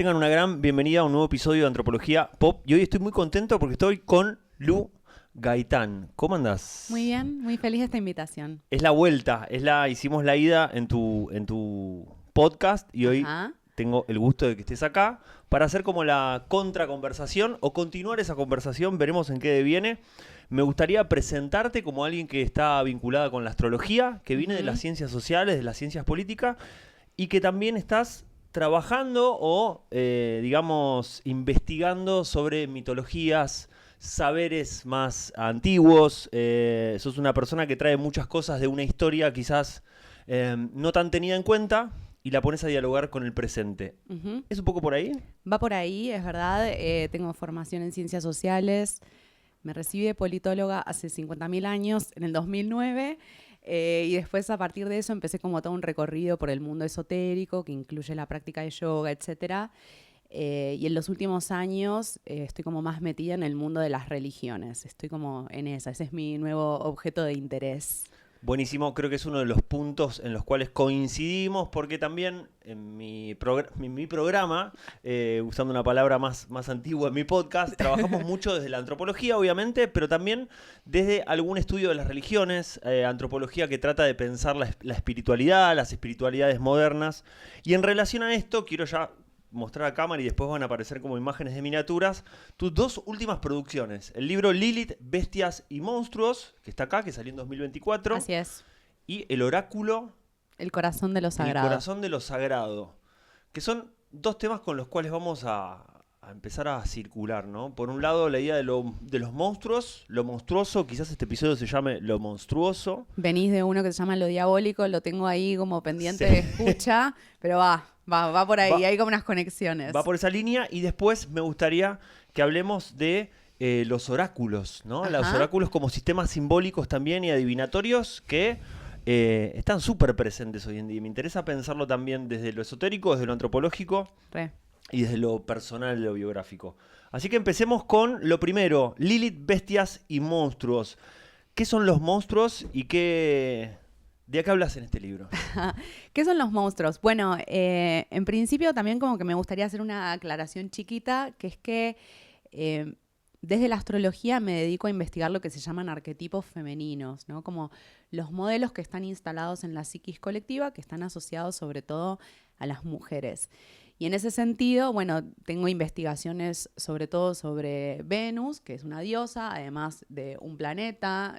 Tengan una gran bienvenida a un nuevo episodio de Antropología Pop. Y hoy estoy muy contento porque estoy con Lu Gaitán. ¿Cómo andás? Muy bien, muy feliz de esta invitación. Es la vuelta, hicimos la ida en tu podcast y hoy Ajá. tengo el gusto de que estés acá para hacer como la contraconversación o continuar esa conversación, veremos en qué deviene. Me gustaría presentarte como alguien que está vinculada con la astrología, que viene de las ciencias sociales, de las ciencias políticas y que también estás trabajando o, digamos, investigando sobre mitologías, saberes más antiguos. Sos una persona que trae muchas cosas de una historia quizás no tan tenida en cuenta y la pones a dialogar con el presente. Ujú. ¿Es un poco por ahí? Va por ahí, es verdad. Tengo formación en ciencias sociales. Me recibí de politóloga hace 50.000 años, en el 2009. Y después, a partir de eso, empecé como todo un recorrido por el mundo esotérico, que incluye la práctica de yoga, etcétera. Y en los últimos años estoy como más metida en el mundo de las religiones. Estoy como en esa. Ese es mi nuevo objeto de interés. Buenísimo, creo que es uno de los puntos en los cuales coincidimos, porque también en mi programa, usando una palabra más antigua en mi podcast, trabajamos mucho desde la antropología, obviamente, pero también desde algún estudio de las religiones, antropología que trata de pensar la espiritualidad, las espiritualidades modernas. Y en relación a esto, quiero ya mostrar a cámara y después van a aparecer como imágenes de miniaturas, tus dos últimas producciones. El libro Lilith, Bestias y Monstruos, que está acá, que salió en 2024. Así es. Y El Oráculo, El corazón de lo El sagrado. Corazón de lo Sagrado. Que son dos temas con los cuales vamos a empezar a circular, ¿no? Por un lado, la idea de los monstruos, lo monstruoso, quizás este episodio se llame Lo Monstruoso. Venís de uno que se llama Lo Diabólico, lo tengo ahí como pendiente Sí. de escucha, pero va por ahí, Va- hay como unas conexiones. Va por esa línea y después me gustaría que hablemos de los oráculos, ¿no? Ajá. Los oráculos como sistemas simbólicos también y adivinatorios que están súper presentes hoy en día. Me interesa pensarlo también desde lo esotérico, desde lo antropológico Re. y desde lo personal, lo biográfico. Así que empecemos con lo primero, Lilith, Bestias y Monstruos. ¿Qué son los monstruos y de qué hablas en este libro? ¿Qué son los monstruos? Bueno, en principio también como que me gustaría hacer una aclaración chiquita, que es que desde la astrología me dedico a investigar lo que se llaman arquetipos femeninos, ¿no? Como los modelos que están instalados en la psiquis colectiva, que están asociados sobre todo a las mujeres. Y en ese sentido, bueno, tengo investigaciones sobre todo sobre Venus, que es una diosa, además de un planeta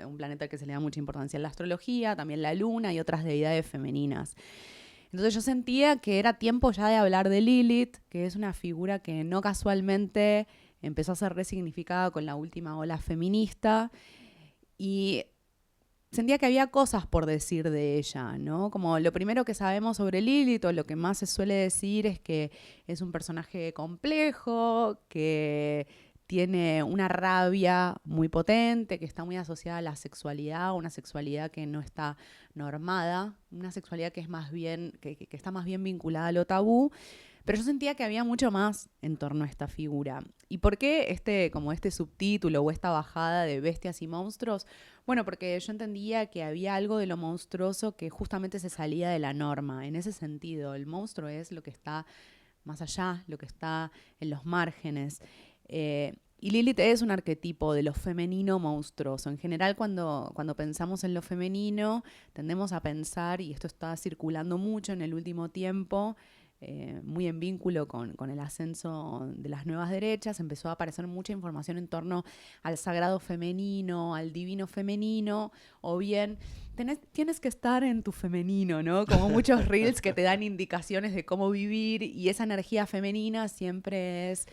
que se le da mucha importancia en la astrología, también la luna y otras deidades femeninas. Entonces yo sentía que era tiempo ya de hablar de Lilith, que es una figura que no casualmente empezó a ser resignificada con la última ola feminista y sentía que había cosas por decir de ella, ¿no? Como lo primero que sabemos sobre Lilith, o lo que más se suele decir, es que es un personaje complejo, que tiene una rabia muy potente, que está muy asociada a la sexualidad, una sexualidad que no está normada, una sexualidad que es más bien, que está más bien vinculada a lo tabú. Pero yo sentía que había mucho más en torno a esta figura. ¿Y por qué este subtítulo o esta bajada de bestias y monstruos? Bueno, porque yo entendía que había algo de lo monstruoso que justamente se salía de la norma. En ese sentido, el monstruo es lo que está más allá, lo que está en los márgenes. Y Lilith es un arquetipo de lo femenino monstruoso. En general, cuando pensamos en lo femenino, tendemos a pensar, y esto está circulando mucho en el último tiempo, muy en vínculo con el ascenso de las nuevas derechas, empezó a aparecer mucha información en torno al sagrado femenino, al divino femenino, o bien tienes que estar en tu femenino, ¿no? Como muchos reels que te dan indicaciones de cómo vivir, y esa energía femenina siempre es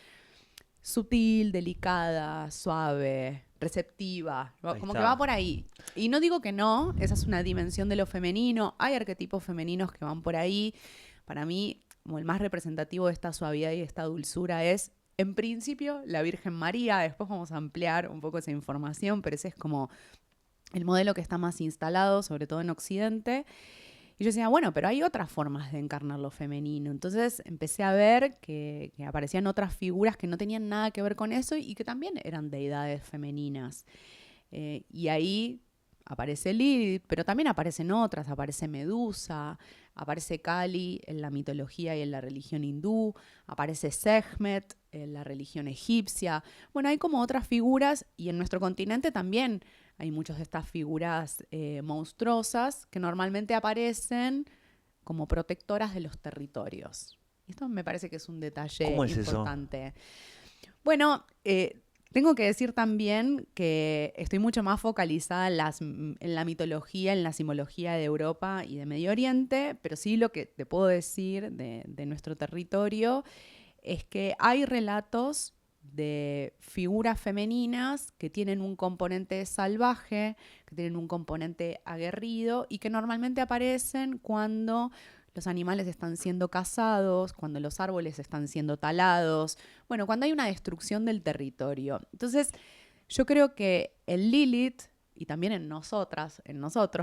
sutil, delicada, suave, receptiva, como que va por ahí. Y no digo que no, esa es una dimensión de lo femenino, hay arquetipos femeninos que van por ahí. Para mí, como el más representativo de esta suavidad y esta dulzura es, en principio, la Virgen María. Después vamos a ampliar un poco esa información, pero ese es como el modelo que está más instalado, sobre todo en Occidente. Y yo decía, bueno, pero hay otras formas de encarnar lo femenino. Entonces empecé a ver que aparecían otras figuras que no tenían nada que ver con eso y que también eran deidades femeninas. Y ahí aparece Lilith, pero también aparecen otras, aparece Medusa, aparece Kali en la mitología y en la religión hindú, aparece Sekhmet en la religión egipcia. Bueno, hay como otras figuras y en nuestro continente también hay muchas de estas figuras monstruosas que normalmente aparecen como protectoras de los territorios. Esto me parece que es un detalle ¿Cómo es importante. eso? Bueno, tengo que decir también que estoy mucho más focalizada en la mitología, en la simbología de Europa y de Medio Oriente, pero sí lo que te puedo decir de nuestro territorio es que hay relatos de figuras femeninas que tienen un componente salvaje, que tienen un componente aguerrido y que normalmente aparecen cuando los animales están siendo cazados, cuando los árboles están siendo talados, bueno, cuando hay una destrucción del territorio. Entonces, yo creo que en Lilith, y también en nosotros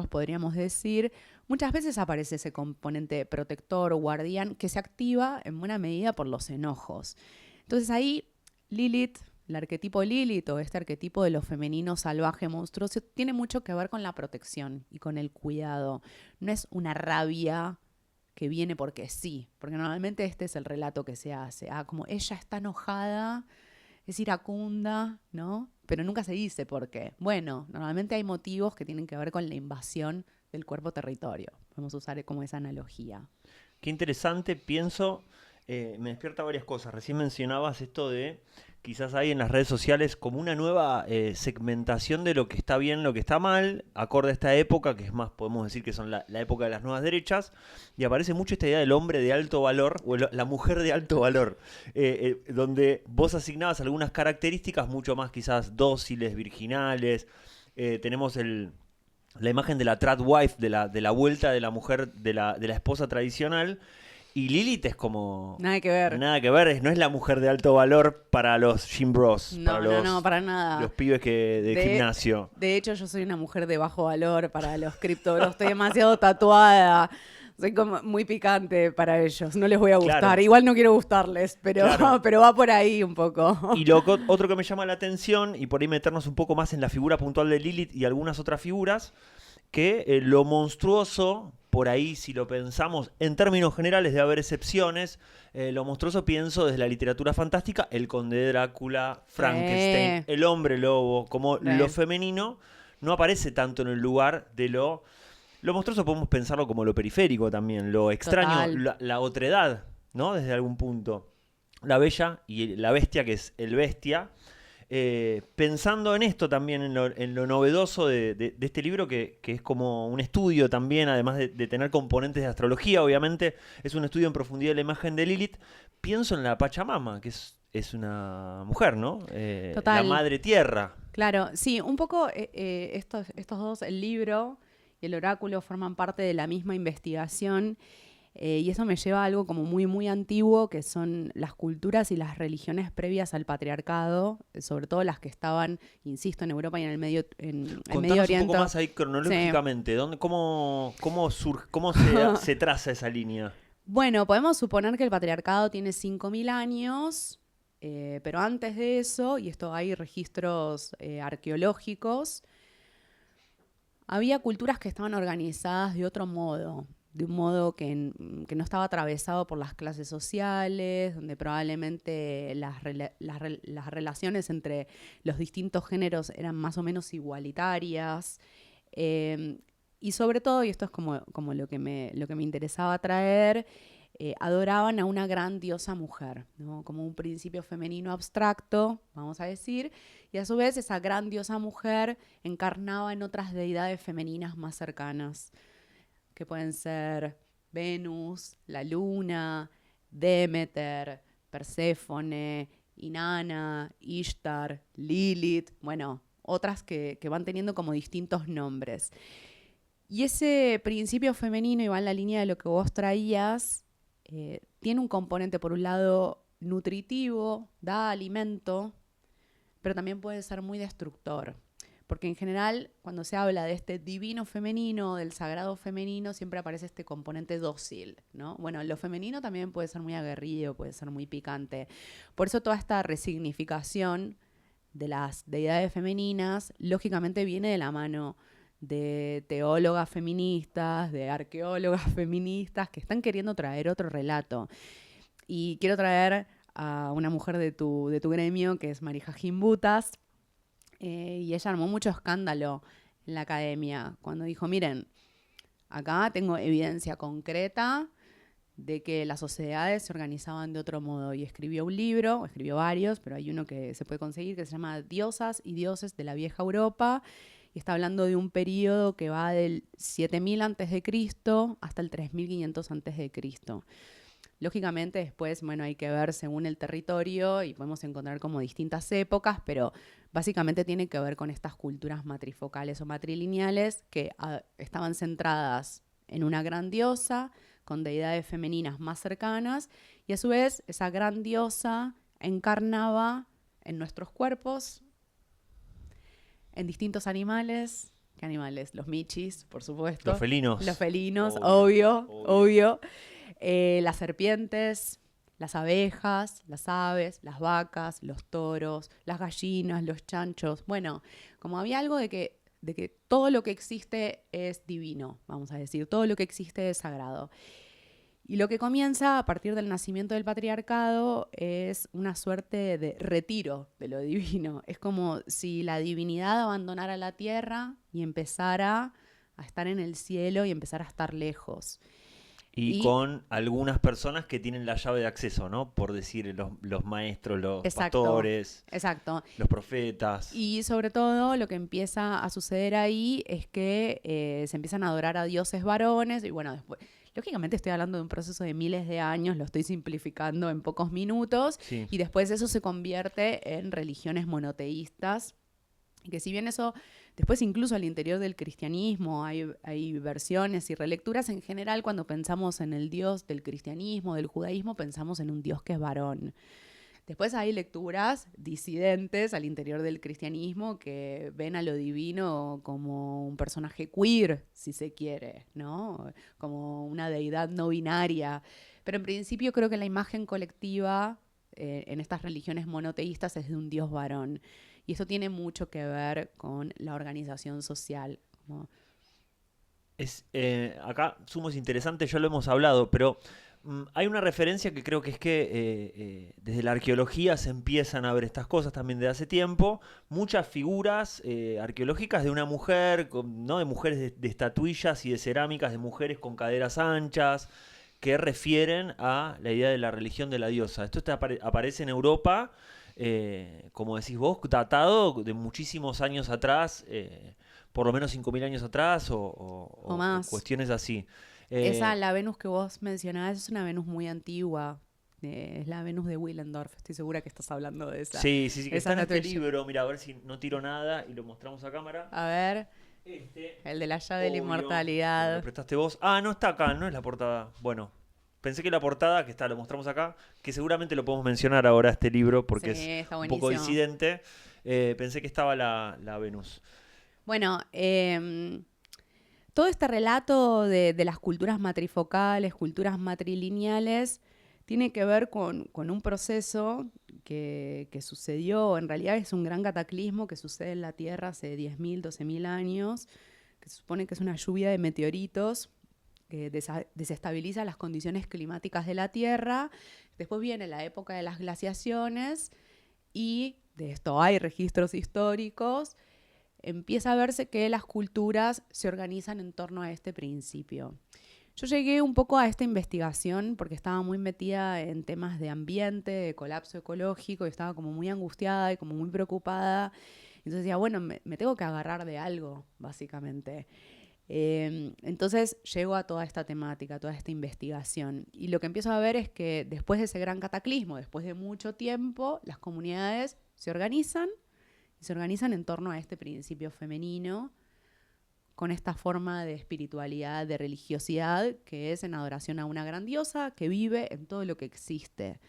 podríamos decir, muchas veces aparece ese componente protector o guardián que se activa en buena medida por los enojos. Entonces ahí Lilith, el arquetipo Lilith o este arquetipo de lo femenino salvaje, monstruoso, tiene mucho que ver con la protección y con el cuidado. No es una rabia que viene porque sí, porque normalmente este es el relato que se hace. Como ella está enojada, es iracunda, ¿no? Pero nunca se dice por qué. Bueno, normalmente hay motivos que tienen que ver con la invasión del cuerpo territorio. Podemos usar como esa analogía. Qué interesante, pienso, me despierta varias cosas. Recién mencionabas esto de quizás hay en las redes sociales como una nueva segmentación de lo que está bien, lo que está mal, acorde a esta época, que es más, podemos decir que son la época de las nuevas derechas, y aparece mucho esta idea del hombre de alto valor, o la mujer de alto valor, donde vos asignabas algunas características mucho más quizás dóciles, virginales, tenemos la imagen de la trad wife, de la vuelta de la mujer, de la esposa tradicional. Y Lilith es como... Nada que ver. Nada que ver, no es la mujer de alto valor para los gym bros, No, para nada. Los pibes de gimnasio. De hecho, yo soy una mujer de bajo valor para los criptobros. Estoy demasiado tatuada. Soy como muy picante para ellos. No les voy a gustar. Claro. Igual no quiero gustarles, pero, Claro. pero va por ahí un poco. Y otro que me llama la atención, y por ahí meternos un poco más en la figura puntual de Lilith y algunas otras figuras, que lo monstruoso, por ahí si lo pensamos en términos generales debe haber excepciones, lo monstruoso pienso desde la literatura fantástica, el conde de Drácula, Frankenstein, el hombre lobo, como lo femenino no aparece tanto en el lugar de lo monstruoso, podemos pensarlo como lo periférico también, lo extraño, la otredad, ¿no? Desde algún punto. La bella y la bestia, que es el bestia. Pensando en esto también, en lo novedoso de este libro, que es como un estudio también, además de tener componentes de astrología, obviamente, es un estudio en profundidad de la imagen de Lilith. Pienso en la Pachamama, que es una mujer, ¿no? La madre tierra. Claro, sí, un poco estos dos, el libro y el oráculo, forman parte de la misma investigación. Y eso me lleva a algo como muy, muy antiguo, que son las culturas y las religiones previas al patriarcado, sobre todo las que estaban, insisto, en Europa y en el Medio Oriente. Un poco más ahí cronológicamente. Sí. ¿Cómo se traza esa línea? Bueno, podemos suponer que el patriarcado tiene 5.000 años, pero antes de eso, y esto hay registros arqueológicos, había culturas que estaban organizadas de otro modo. De un modo que no estaba atravesado por las clases sociales, donde probablemente las relaciones entre los distintos géneros eran más o menos igualitarias. Y sobre todo, y esto es como lo que me interesaba traer, adoraban a una gran diosa mujer, ¿no? Como un principio femenino abstracto, vamos a decir, y a su vez esa gran diosa mujer encarnaba en otras deidades femeninas más cercanas, que pueden ser Venus, la Luna, Demeter, Perséfone, Inanna, Ishtar, Lilith, bueno, otras que van teniendo como distintos nombres. Y ese principio femenino, y va en la línea de lo que vos traías, tiene un componente, por un lado, nutritivo, da alimento, pero también puede ser muy destructor. Porque en general, cuando se habla de este divino femenino, del sagrado femenino, siempre aparece este componente dócil, ¿no? Bueno, lo femenino también puede ser muy aguerrido, puede ser muy picante. Por eso toda esta resignificación de las deidades femeninas, lógicamente viene de la mano de teólogas feministas, de arqueólogas feministas que están queriendo traer otro relato. Y quiero traer a una mujer de tu gremio, que es Marija Gimbutas, y ella armó mucho escándalo en la academia cuando dijo, miren, acá tengo evidencia concreta de que las sociedades se organizaban de otro modo. Y escribió un libro, escribió varios, pero hay uno que se puede conseguir que se llama Diosas y Dioses de la Vieja Europa. Y está hablando de un periodo que va del 7000 a.C. hasta el 3500 a.C. Lógicamente después, bueno, hay que ver según el territorio y podemos encontrar como distintas épocas, pero básicamente tiene que ver con estas culturas matrifocales o matrilineales que estaban centradas en una gran diosa, con deidades femeninas más cercanas, y a su vez esa gran diosa encarnaba en nuestros cuerpos, en distintos animales. ¿Qué animales? Los michis, por supuesto. Los felinos. Los felinos, obvio. Las serpientes, las abejas, las aves, las vacas, los toros, las gallinas, los chanchos. Bueno, como había algo de que todo lo que existe es divino, vamos a decir, todo lo que existe es sagrado. Y lo que comienza a partir del nacimiento del patriarcado es una suerte de retiro de lo divino. Es como si la divinidad abandonara la tierra y empezara a estar en el cielo y empezara a estar lejos. Y con algunas personas que tienen la llave de acceso, ¿no? Por decir, los maestros, los pastores, los profetas. Y sobre todo lo que empieza a suceder ahí es que se empiezan a adorar a dioses varones. Y bueno, después, lógicamente estoy hablando de un proceso de miles de años, lo estoy simplificando en pocos minutos. Sí. Y después eso se convierte en religiones monoteístas. Y que si bien eso, después incluso al interior del cristianismo hay versiones y relecturas, en general cuando pensamos en el Dios del cristianismo, del judaísmo, pensamos en un Dios que es varón. Después hay lecturas disidentes al interior del cristianismo que ven a lo divino como un personaje queer, si se quiere, ¿no? Como una deidad no binaria. Pero en principio creo que la imagen colectiva en estas religiones monoteístas es de un Dios varón. Y eso tiene mucho que ver con la organización social, ¿no? Acá somos interesantes, ya lo hemos hablado, pero hay una referencia que creo que es que desde la arqueología se empiezan a ver estas cosas también de hace tiempo. Muchas figuras arqueológicas de una mujer, ¿no? De mujeres de estatuillas y de cerámicas, de mujeres con caderas anchas, que refieren a la idea de la religión de la diosa. Esto aparece en Europa, como decís vos, datado de muchísimos años atrás, por lo menos 5000 años atrás o más. Cuestiones así. La Venus que vos mencionabas es una Venus muy antigua. Es la Venus de Willendorf. Estoy segura que estás hablando de esa. Sí, que está en este libro. Mira, a ver si no tiro nada y lo mostramos a cámara. A ver. El de la llave de la inmortalidad. ¿Me prestaste vos? Ah, no está acá, no es la portada. Bueno, pensé que la portada, que está, lo mostramos acá, que seguramente lo podemos mencionar ahora este libro porque es un poco disidente. Pensé que estaba la Venus. Bueno, todo este relato de las culturas matrifocales, culturas matrilineales, tiene que ver con un proceso que sucedió, en realidad es un gran cataclismo que sucede en la Tierra hace 10.000, 12.000 años, que se supone que es una lluvia de meteoritos que desestabiliza las condiciones climáticas de la Tierra. Después viene la época de las glaciaciones y de esto hay registros históricos. Empieza a verse que las culturas se organizan en torno a este principio. Yo llegué un poco a esta investigación porque estaba muy metida en temas de ambiente, de colapso ecológico, y estaba como muy angustiada y como muy preocupada. Entonces decía, bueno, me tengo que agarrar de algo, básicamente. Entonces llego a toda esta temática, a toda esta investigación. Y lo que empiezo a ver es que después de ese gran cataclismo, después de mucho tiempo, las comunidades se organizan en torno a este principio femenino, con esta forma de espiritualidad, de religiosidad, que es en adoración a una gran diosa que vive en todo lo que existe.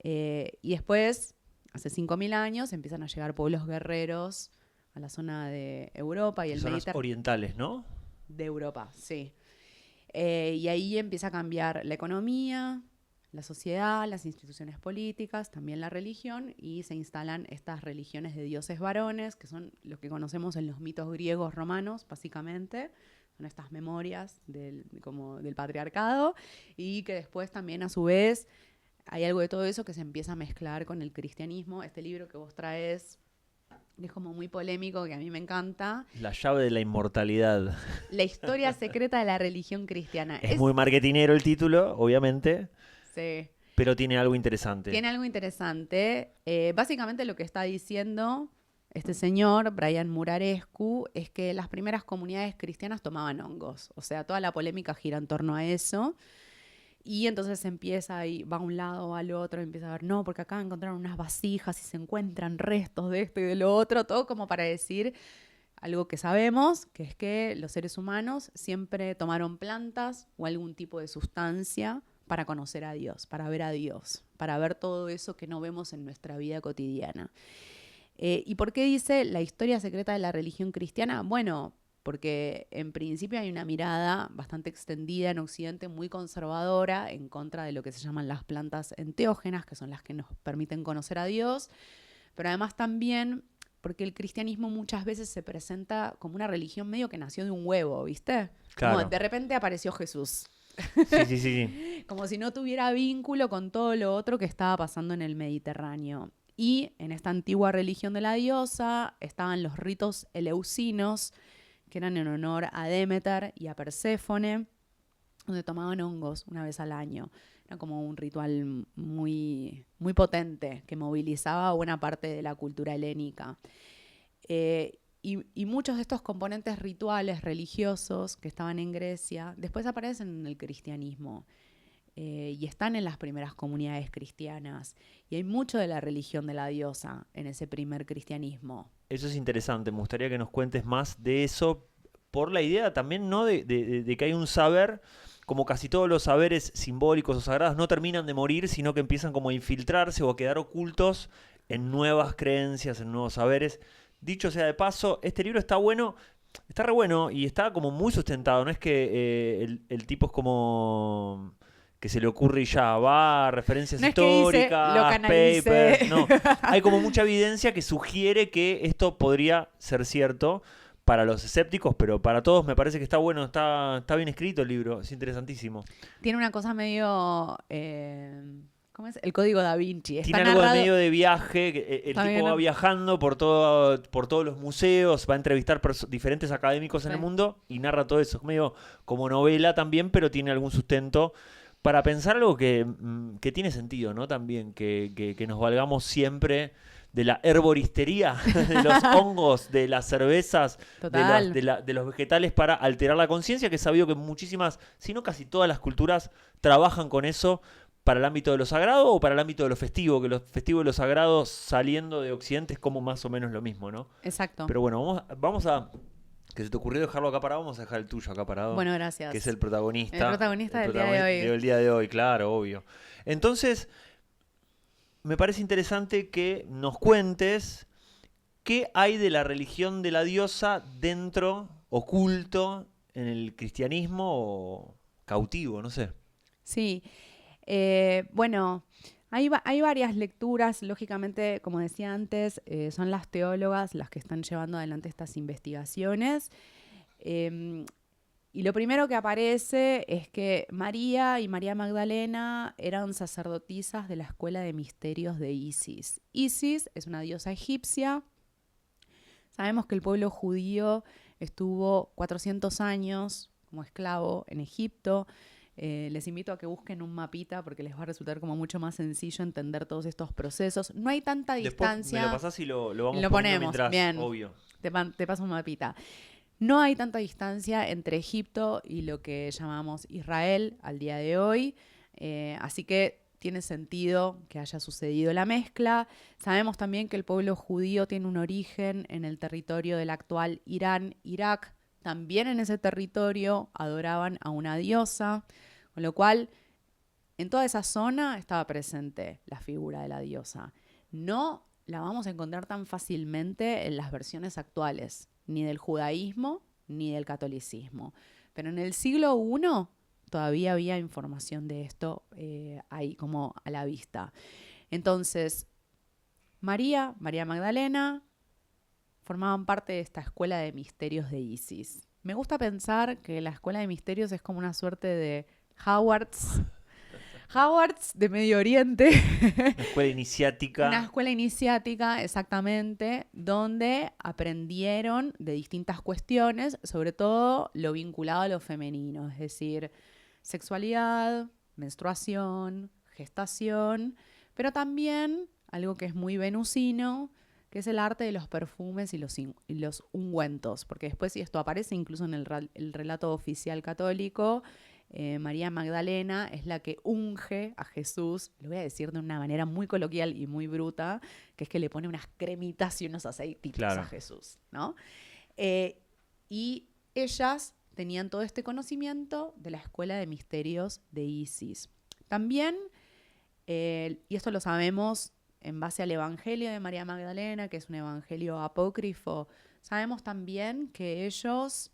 Y después, hace 5.000 años, empiezan a llegar pueblos guerreros a la zona de Europa y el Mediterráneo. Zonas orientales, ¿no? De Europa, sí. Y ahí empieza a cambiar la economía, la sociedad, las instituciones políticas, también la religión, y se instalan estas religiones de dioses varones, que son lo que conocemos en los mitos griegos romanos, básicamente. Son estas memorias como del patriarcado, y que después también, a su vez, hay algo de todo eso que se empieza a mezclar con el cristianismo. Este libro que vos traes es como muy polémico, que a mí me encanta. La llave de la inmortalidad. La historia secreta de la religión cristiana. Es muy marketinero el título, obviamente. Sí. Pero tiene algo interesante. Tiene algo interesante. Básicamente lo que está diciendo este señor, Brian Muraresku, es que las primeras comunidades cristianas tomaban hongos. O sea, toda la polémica gira en torno a eso. Y entonces empieza y va a un lado, va al otro, y empieza a ver, no, porque acá encontraron unas vasijas y se encuentran restos de esto y de lo otro, todo como para decir algo que sabemos, que es que los seres humanos siempre tomaron plantas o algún tipo de sustancia para conocer a Dios, para ver todo eso que no vemos en nuestra vida cotidiana. ¿Y por qué dice la historia secreta de la religión cristiana? Bueno, porque en principio hay una mirada bastante extendida en Occidente, muy conservadora, en contra de lo que se llaman las plantas enteógenas, que son las que nos permiten conocer a Dios, pero además también porque el cristianismo muchas veces se presenta como una religión medio que nació de un huevo, ¿viste? Claro. Como de repente apareció Jesús. Sí. Como si no tuviera vínculo con todo lo otro que estaba pasando en el Mediterráneo. Y en esta antigua religión de la diosa estaban los ritos eleusinos, que eran en honor a Demeter y a Perséfone, donde tomaban hongos una vez al año. Era como un ritual muy, muy potente que movilizaba buena parte de la cultura helénica. Y muchos de estos componentes rituales religiosos que estaban en Grecia después aparecen en el cristianismo. Y están en las primeras comunidades cristianas. Y hay mucho de la religión de la diosa en ese primer cristianismo. Eso es interesante, me gustaría que nos cuentes más de eso, por la idea también, ¿no? de que hay un saber, como casi todos los saberes simbólicos o sagrados, no terminan de morir, sino que empiezan como a infiltrarse o a quedar ocultos en nuevas creencias, en nuevos saberes. Dicho sea de paso, este libro está bueno, está re bueno y está como muy sustentado, no es que el tipo es como que se le ocurre y ya va a referencias no históricas, lo canalicé. papers, no. Hay como mucha evidencia que sugiere que esto podría ser cierto para los escépticos, pero para todos me parece que está bueno, está bien escrito el libro, es interesantísimo. Tiene una cosa medio... ¿cómo es? El código da Vinci. Está Tiene algo de narrado... medio de viaje, el tipo va viajando por todos los museos, va a entrevistar diferentes académicos en el mundo y narra todo eso. Es medio como novela también, pero tiene algún sustento para pensar algo que tiene sentido, ¿no? También, que nos valgamos siempre de la herboristería, de los hongos, de las cervezas, de los vegetales para alterar la conciencia, que es sabido que muchísimas, si no casi todas las culturas trabajan con eso para el ámbito de lo sagrado o para el ámbito de lo festivo, que lo festivo y lo sagrado saliendo de Occidente es como más o menos lo mismo, ¿no? Exacto. Pero bueno, vamos a... ¿Que se te ocurrió dejarlo acá parado? Vamos a dejar el tuyo acá parado. Bueno, gracias. Que es el protagonista. El protagonista del día de hoy. Del día de hoy, claro, obvio. Entonces, me parece interesante que nos cuentes qué hay de la religión de la diosa dentro, oculto, en el cristianismo o cautivo, no sé. Sí. Bueno... Hay varias lecturas, lógicamente, como decía antes, son las teólogas las que están llevando adelante estas investigaciones. Y lo primero que aparece es que María y María Magdalena eran sacerdotisas de la escuela de misterios de Isis. Isis es una diosa egipcia. Sabemos que el pueblo judío estuvo 400 años como esclavo en Egipto. Les invito a que busquen un mapita porque les va a resultar como mucho más sencillo entender todos estos procesos. No hay tanta distancia. Después me lo pasás y lo vamos lo ponemos mientras, bien. Obvio. Te paso un mapita. No hay tanta distancia entre Egipto y lo que llamamos Israel al día de hoy. Así que tiene sentido que haya sucedido la mezcla. Sabemos también que el pueblo judío tiene un origen en el territorio del actual Irán, Irak. También en ese territorio adoraban a una diosa. Con lo cual, en toda esa zona estaba presente la figura de la diosa. No la vamos a encontrar tan fácilmente en las versiones actuales, ni del judaísmo ni del catolicismo. Pero en el siglo I todavía había información de esto ahí como a la vista. Entonces, María Magdalena, formaban parte de esta escuela de misterios de Isis. Me gusta pensar que la escuela de misterios es como una suerte de Hogwarts de Medio Oriente. Una escuela iniciática. Una escuela iniciática, exactamente, donde aprendieron de distintas cuestiones, sobre todo lo vinculado a lo femenino, es decir, sexualidad, menstruación, gestación, pero también algo que es muy venusino, que es el arte de los perfumes y los ungüentos, porque después, y esto aparece incluso en el relato oficial católico, María Magdalena es la que unge a Jesús, lo voy a decir de una manera muy coloquial y muy bruta, que es que le pone unas cremitas y unos aceititos a Jesús, ¿no? Y ellas tenían todo este conocimiento de la escuela de misterios de Isis. También, y esto lo sabemos en base al Evangelio de María Magdalena, que es un evangelio apócrifo, sabemos también que ellos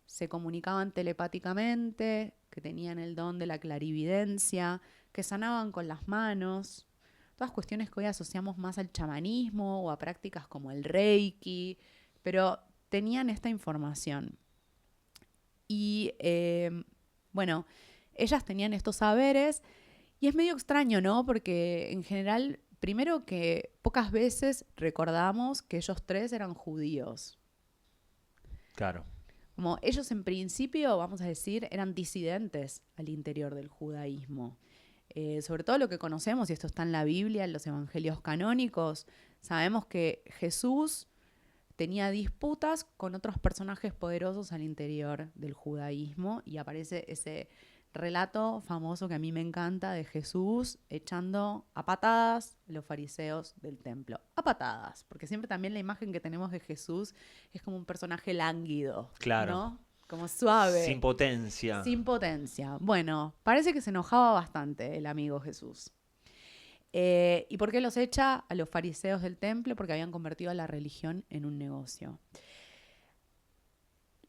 se comunicaban telepáticamente, que tenían el don de la clarividencia, que sanaban con las manos, todas cuestiones que hoy asociamos más al chamanismo o a prácticas como el Reiki, pero tenían esta información. Y bueno, ellas tenían estos saberes y es medio extraño, ¿no? Porque en general, primero que pocas veces recordamos que ellos tres eran judíos. Claro. Como ellos en principio, vamos a decir, eran disidentes al interior del judaísmo. Sobre todo lo que conocemos, y esto está en la Biblia, en los evangelios canónicos, sabemos que Jesús tenía disputas con otros personajes poderosos al interior del judaísmo y aparece ese relato famoso que a mí me encanta de Jesús echando a patadas a los fariseos del templo. A patadas, porque siempre también la imagen que tenemos de Jesús es como un personaje lánguido, claro, ¿no? Como suave. Sin potencia. Sin potencia. Bueno, parece que se enojaba bastante el amigo Jesús. ¿Y por qué los echa a los fariseos del templo? Porque habían convertido a la religión en un negocio.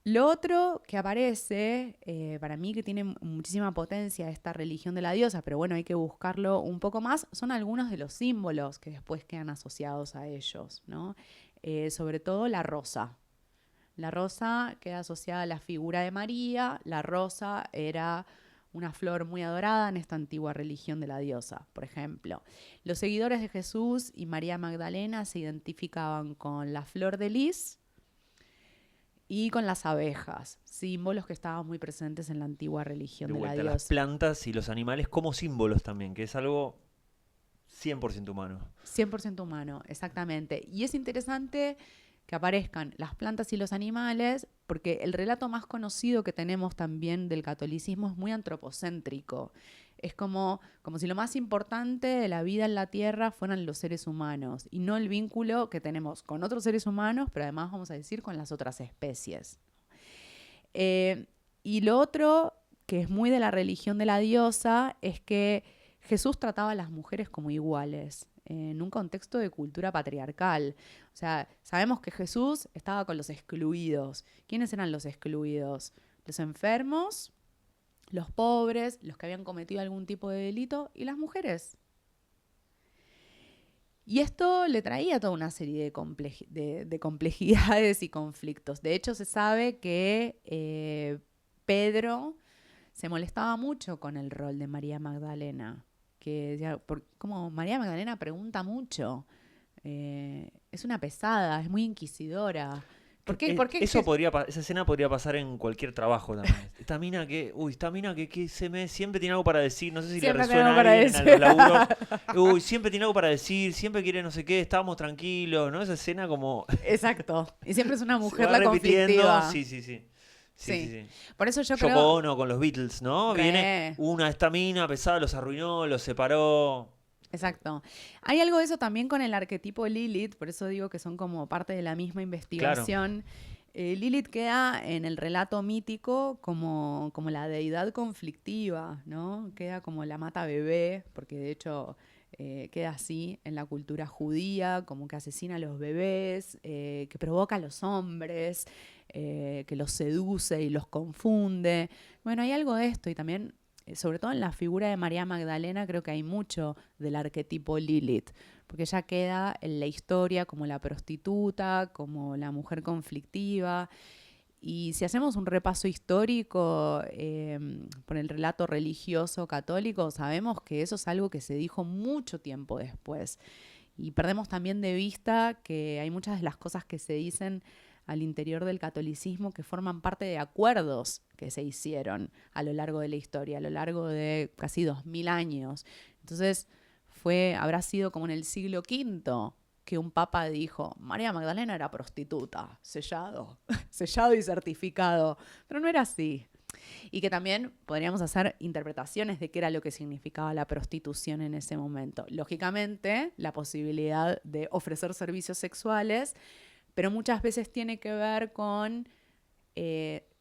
Lo otro que aparece, para mí que tiene muchísima potencia esta religión de la diosa, pero bueno, hay que buscarlo un poco más, son algunos de los símbolos que después quedan asociados a ellos, ¿no? Sobre todo la rosa. La rosa queda asociada a la figura de María. La rosa era una flor muy adorada en esta antigua religión de la diosa, por ejemplo. Los seguidores de Jesús y María Magdalena se identificaban con la flor de lis y con las abejas, símbolos que estaban muy presentes en la antigua religión de la diosa. Las plantas y los animales como símbolos también, que es algo 100% humano. 100% humano, exactamente. Y es interesante que aparezcan las plantas y los animales, porque el relato más conocido que tenemos también del catolicismo es muy antropocéntrico. Es como si lo más importante de la vida en la Tierra fueran los seres humanos, y no el vínculo que tenemos con otros seres humanos, pero además vamos a decir con las otras especies. Y lo otro, que es muy de la religión de la diosa, es que Jesús trataba a las mujeres como iguales, en un contexto de cultura patriarcal. O sea, sabemos que Jesús estaba con los excluidos. ¿Quiénes eran los excluidos? Los enfermos, los pobres, los que habían cometido algún tipo de delito y las mujeres. Y esto le traía toda una serie de complejidades y conflictos. De hecho, se sabe que Pedro se molestaba mucho con el rol de María Magdalena. Que como María Magdalena pregunta mucho, es una pesada, es muy inquisidora. ¿Por qué esa escena podría pasar en cualquier trabajo también. Esta mina que siempre tiene algo para decir, no sé si siempre le resuena a alguien en los laburos. Siempre tiene algo para decir, siempre quiere no sé qué, estábamos tranquilos, ¿no? Esa escena como... Exacto. Y siempre es una mujer la conflictiva. Sí. Por eso yo Yoko creo... Ono con los Beatles, ¿no? Viene esta mina pesada, los arruinó, los separó. Exacto. Hay algo de eso también con el arquetipo Lilith, por eso digo que son como parte de la misma investigación. Claro. Lilith queda en el relato mítico como la deidad conflictiva, ¿no? Queda como la mata bebé, porque de hecho queda así en la cultura judía, como que asesina a los bebés, que provoca a los hombres, que los seduce y los confunde. Bueno, hay algo de esto y también, sobre todo en la figura de María Magdalena, creo que hay mucho del arquetipo Lilith, porque ella queda en la historia como la prostituta, como la mujer conflictiva. Y si hacemos un repaso histórico por el relato religioso católico, sabemos que eso es algo que se dijo mucho tiempo después. Y perdemos también de vista que hay muchas de las cosas que se dicen al interior del catolicismo que forman parte de acuerdos que se hicieron a lo largo de la historia, a lo largo de casi 2000 años. Entonces habrá sido como en el siglo V que un papa dijo, María Magdalena era prostituta, sellado, sellado y certificado, pero no era así. Y que también podríamos hacer interpretaciones de qué era lo que significaba la prostitución en ese momento. Lógicamente, la posibilidad de ofrecer servicios sexuales, pero muchas veces tiene que ver con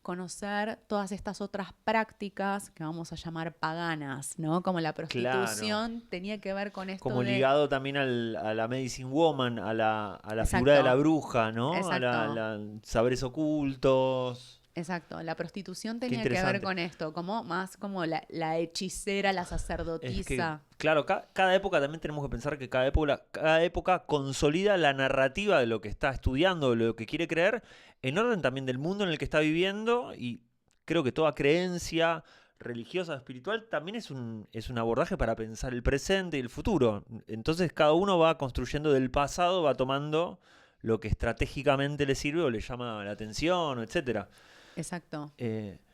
conocer todas estas otras prácticas que vamos a llamar paganas, ¿no? Como la prostitución tenía que ver con esto como ligado también a la medicine woman, a la figura de la bruja, ¿no? Exacto. A la saberes ocultos. Exacto, la prostitución tenía que ver con esto, como más como la hechicera, la sacerdotisa. Es que, claro, cada época también tenemos que pensar que cada época consolida la narrativa de lo que está estudiando, de lo que quiere creer, en orden también del mundo en el que está viviendo, y creo que toda creencia religiosa, espiritual, también es un abordaje para pensar el presente y el futuro. Entonces cada uno va construyendo del pasado, va tomando lo que estratégicamente le sirve o le llama la atención, etcétera. Exacto.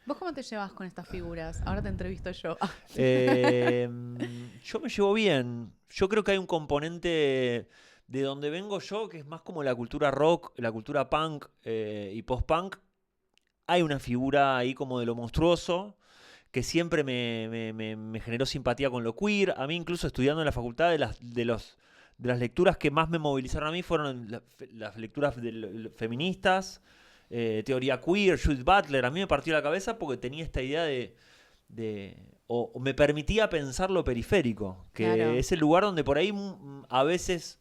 ¿Vos cómo te llevas con estas figuras? Ahora te entrevisto yo. Yo me llevo bien. Yo creo que hay un componente de donde vengo yo, que es más como la cultura rock, la cultura punk y post-punk. Hay una figura ahí como de lo monstruoso, que siempre me generó simpatía con lo queer. A mí incluso estudiando en la facultad, de las lecturas que más me movilizaron a mí fueron las lecturas feministas. Teoría queer, Judith Butler, a mí me partió la cabeza porque tenía esta idea o me permitía pensar lo periférico, que claro. Es el lugar donde por ahí a veces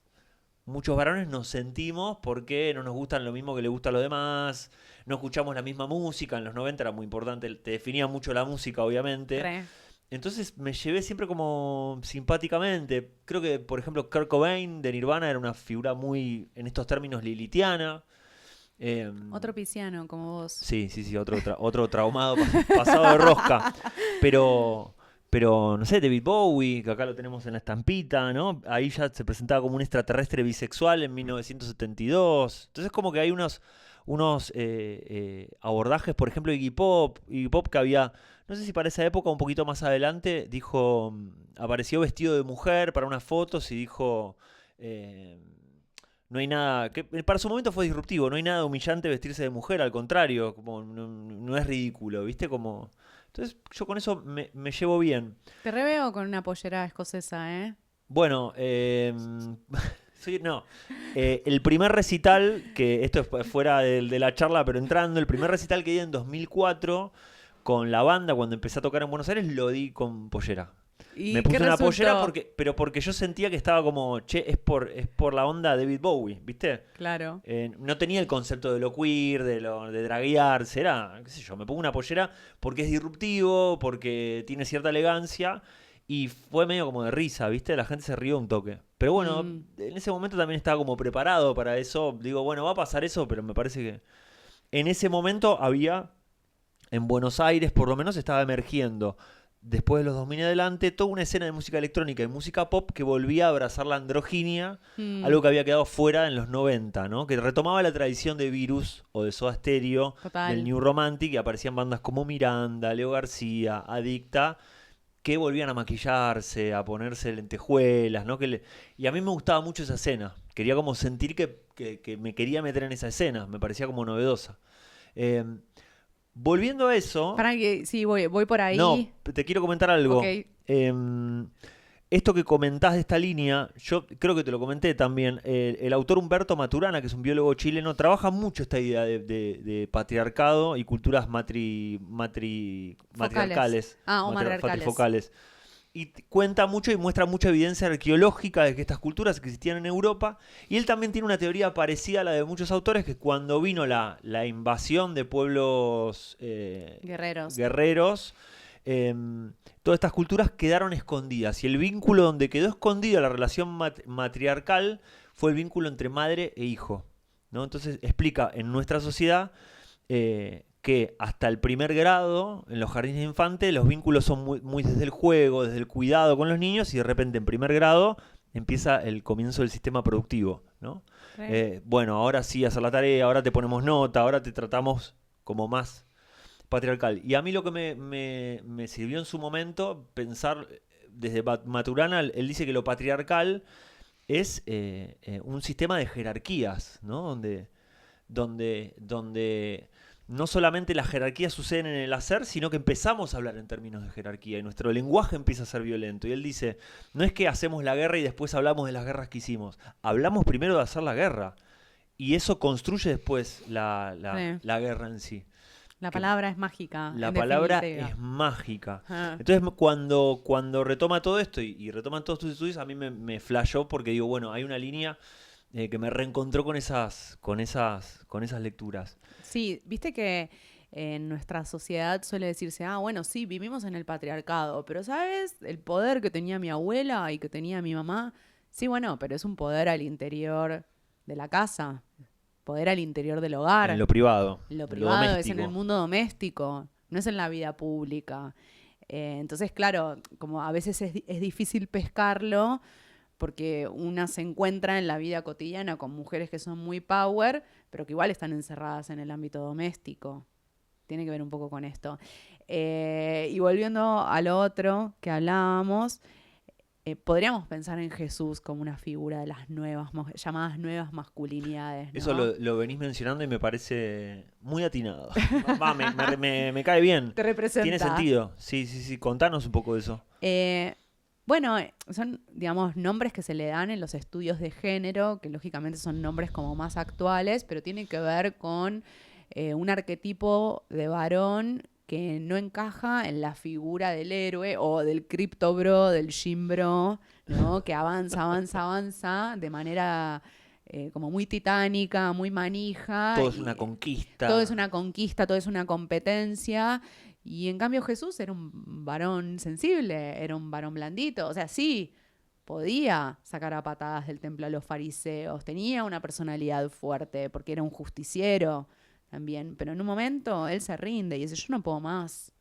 muchos varones nos sentimos porque no nos gustan lo mismo que le gusta a los demás, no escuchamos la misma música. En los 90 era muy importante, te definía mucho la música, obviamente. Re. Entonces me llevé siempre como simpáticamente. Creo que, por ejemplo, Kurt Cobain de Nirvana era una figura muy, en estos términos, lilithiana. Otro pisciano como vos. Sí, otro traumado pasado de rosca. Pero no sé, David Bowie, que acá lo tenemos en la estampita, ¿no? Ahí ya se presentaba como un extraterrestre bisexual en 1972. Entonces como que hay unos abordajes, por ejemplo, Iggy Pop que había, no sé si para esa época, un poquito más adelante, apareció vestido de mujer para unas fotos y dijo... no hay nada, que para su momento fue disruptivo, no hay nada humillante vestirse de mujer, al contrario, como no es ridículo, ¿viste? Entonces yo con eso me llevo bien. Te reveo con una pollera escocesa, ¿eh? Bueno, el primer recital, que esto es fuera de la charla, pero entrando, el primer recital que di en 2004 con la banda, cuando empecé a tocar en Buenos Aires, lo di con pollera. Me puse una pollera porque yo sentía que estaba como, es por la onda David Bowie, ¿viste? Claro. No tenía el concepto de lo queer, de draguearse, era, qué sé yo, me pongo una pollera porque es disruptivo, porque tiene cierta elegancia, y fue medio como de risa, ¿viste? La gente se rió un toque. Pero bueno, en ese momento también estaba como preparado para eso. Digo, bueno, va a pasar eso, pero me parece que en ese momento había, en Buenos Aires por lo menos, estaba emergiendo, después de los 2000 en adelante, toda una escena de música electrónica y música pop que volvía a abrazar la androginia, algo que había quedado fuera en los 90, ¿no? Que retomaba la tradición de Virus o de Soda Stereo, del New Romantic, y aparecían bandas como Miranda, Leo García, Adicta, que volvían a maquillarse, a ponerse lentejuelas, ¿no? Y a mí me gustaba mucho esa escena. Quería como sentir que me quería meter en esa escena, me parecía como novedosa. Volviendo a eso... Sí, voy por ahí. No, te quiero comentar algo. Okay. Esto que comentás de esta línea, yo creo que te lo comenté también, el autor Humberto Maturana, que es un biólogo chileno, trabaja mucho esta idea de patriarcado y culturas matriarcales. Matriarcales. y cuenta mucho y muestra mucha evidencia arqueológica de que estas culturas existían en Europa. Y él también tiene una teoría parecida a la de muchos autores, que cuando vino la invasión de pueblos guerreros, todas estas culturas quedaron escondidas. Y el vínculo donde quedó escondida la relación matriarcal fue el vínculo entre madre e hijo, ¿no? Entonces explica en nuestra sociedad que hasta el primer grado, en los jardines de infantes, los vínculos son muy desde el juego, desde el cuidado con los niños, y de repente en primer grado empieza el comienzo del sistema productivo, ¿no? Bueno, ahora sí hacer la tarea, ahora te ponemos nota, ahora te tratamos como más patriarcal. Y a mí lo que me sirvió en su momento pensar desde Maturana, él dice que lo patriarcal es un sistema de jerarquías, ¿no? Donde no solamente las jerarquías suceden en el hacer, sino que empezamos a hablar en términos de jerarquía y nuestro lenguaje empieza a ser violento. Y él dice, no es que hacemos la guerra y después hablamos de las guerras que hicimos, hablamos primero de hacer la guerra y eso construye después la guerra en sí. La palabra es mágica. La palabra es mágica. Entonces cuando retoma todo esto y retoman todos tus estudios, a mí me flashó porque digo, bueno, hay una línea que me reencontró con esas lecturas. Sí, viste que en nuestra sociedad suele decirse, bueno, sí, vivimos en el patriarcado, pero ¿sabes? El poder que tenía mi abuela y que tenía mi mamá, sí, bueno, pero es un poder al interior de la casa, poder al interior del hogar. En lo privado. Lo privado es en el mundo doméstico, no es en la vida pública. Entonces, claro, como a veces es difícil pescarlo, porque una se encuentra en la vida cotidiana con mujeres que son muy power, pero que igual están encerradas en el ámbito doméstico. Tiene que ver un poco con esto. Y volviendo a lo otro que hablábamos, podríamos pensar en Jesús como una figura de las llamadas nuevas masculinidades, ¿no? Eso lo venís mencionando y me parece muy atinado. Me cae bien. Te representa. Tiene sentido. Sí. Contanos un poco de eso. Bueno, son, digamos, nombres que se le dan en los estudios de género, que lógicamente son nombres como más actuales, pero tienen que ver con un arquetipo de varón que no encaja en la figura del héroe o del cripto bro, del gym bro, ¿no? Que avanza de manera como muy titánica, muy manija. Todo es una conquista. Todo es una conquista, todo es una competencia. Y en cambio Jesús era un varón sensible, era un varón blandito. O sea, sí, podía sacar a patadas del templo a los fariseos, tenía una personalidad fuerte porque era un justiciero también. Pero en un momento él se rinde y dice, yo no puedo más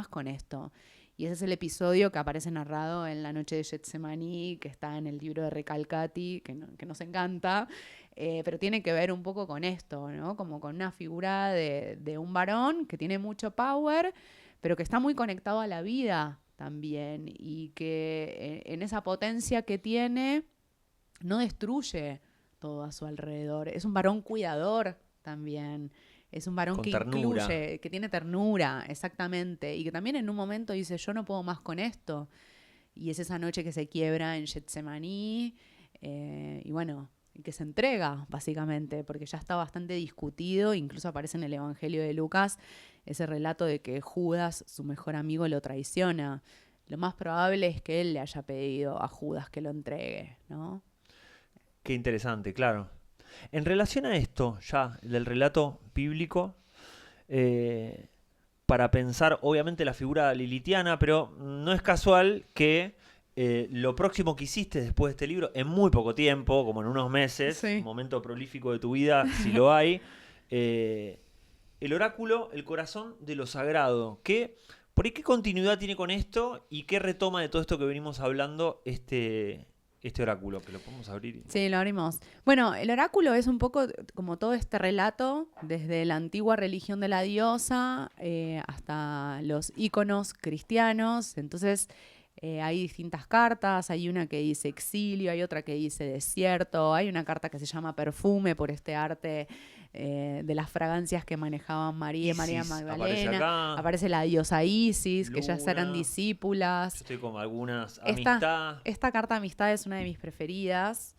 con esto. Y ese es el episodio que aparece narrado en la noche de Getsemaní, que está en el libro de Recalcati, que nos encanta. Pero tiene que ver un poco con esto, ¿no? Como con una figura de un varón que tiene mucho power, pero que está muy conectado a la vida también y que en esa potencia que tiene no destruye todo a su alrededor. Es un varón cuidador también. Es un varón con que ternura. incluye, que tiene ternura, exactamente. Y que también en un momento dice, yo no puedo más con esto. Y es esa noche que se quiebra en Getsemaní. Y bueno, que se entrega, básicamente, porque ya está bastante discutido. Incluso aparece en el Evangelio de Lucas ese relato de que Judas, su mejor amigo, lo traiciona. Lo más probable es que él le haya pedido a Judas que lo entregue, ¿no? Qué interesante, claro. En relación a esto, ya, del relato bíblico, para pensar, obviamente, la figura lilitiana, pero no es casual que lo próximo que hiciste después de este libro, en muy poco tiempo, como en unos meses, Sí. un momento prolífico de tu vida, si lo hay, el oráculo, el corazón de lo sagrado. ¿Por qué continuidad tiene con esto y qué retoma de todo esto que venimos hablando este oráculo? Que lo podemos abrir. Sí, lo abrimos. Bueno, el oráculo es un poco como todo este relato, desde la antigua religión de la diosa hasta los íconos cristianos. Entonces, hay distintas cartas, hay una que dice exilio, hay otra que dice desierto, hay una carta que se llama perfume por este arte de las fragancias que manejaban María y María Magdalena. Aparece la diosa Isis, Luna, que ya eran discípulas. Yo estoy con algunas amistad. Esta carta amistad es una de mis preferidas.